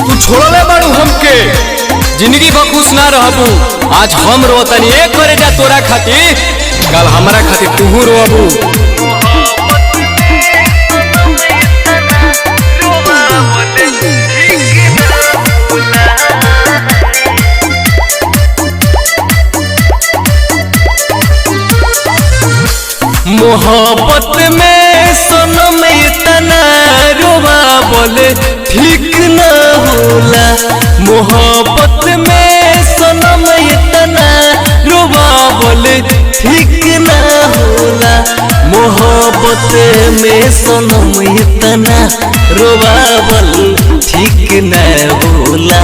तू छोड़ले बाड़ू हमके जिंदगी भर खुश ना रहबू। आज हम रोतनी एक करे जा तोरा खातिर, कल हमारा खातिर तू रोबू। मोहब्बत में सनम इतना रोवा बोले ठीक न होला। मोहब्बत में सनम इतना रोवा बोले ठीक न होला। मोहब्बत में सनम इतना रोवा बोले ठीक न होला।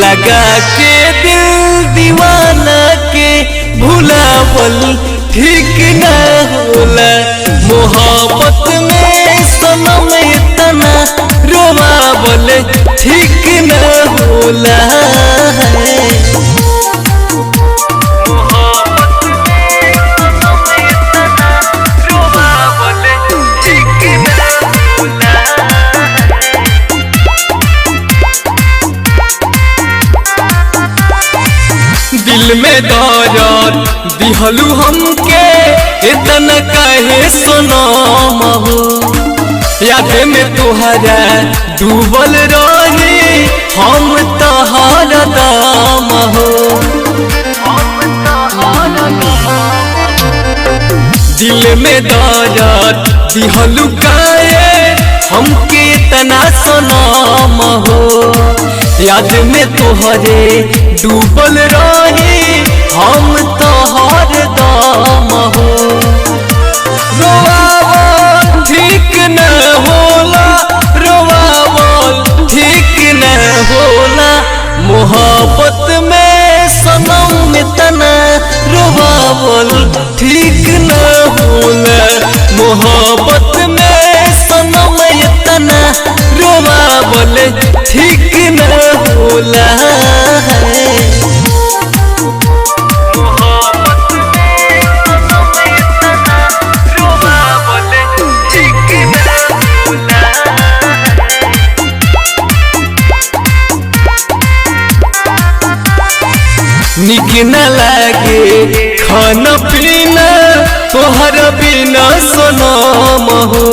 लगा के दिल दीवाना के भुला बोले ठीक न होला। मोहब्बत में सनम इतना रोवा बोले ठीक न होला। दिल में दर्द दिहलू हमके इतना काहे सनम हो। याद में तुहरा डूबल रही हम तोहर दाम हो। दिल में दर्द दिहलू काहे हमके इतना सनम हो। याद में तोहरे डूबल रही हम तोहर दाम हो। रोवावल ठीक न होला, रोवावल ठीक न होला। मोहब्बत में सनम इतना रोवावल ठीक न होला। मोहब्बत में सनम इतना रोवावल ठीक न होला। निक न लागे खाना पीना तोहर बिना सनम हो।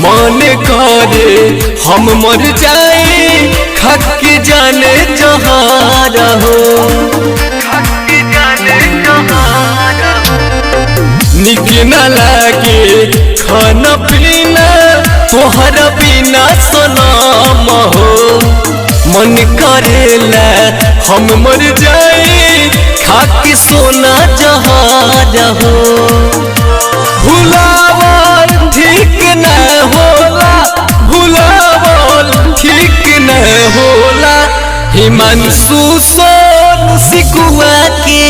मन करे हम मर जाए खक जाने जहार हो। निक न लागे खाना पीना तोहर बिना सनम हो। मन करेला हम मर जाए खाके सोना जहाज हो। भुलावल ठीक न होला, भुलावल ठीक न होला। हिमांशु सोन सिकुआ के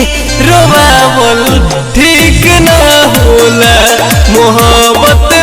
रोवावल ठीक न होला। मोहब्बत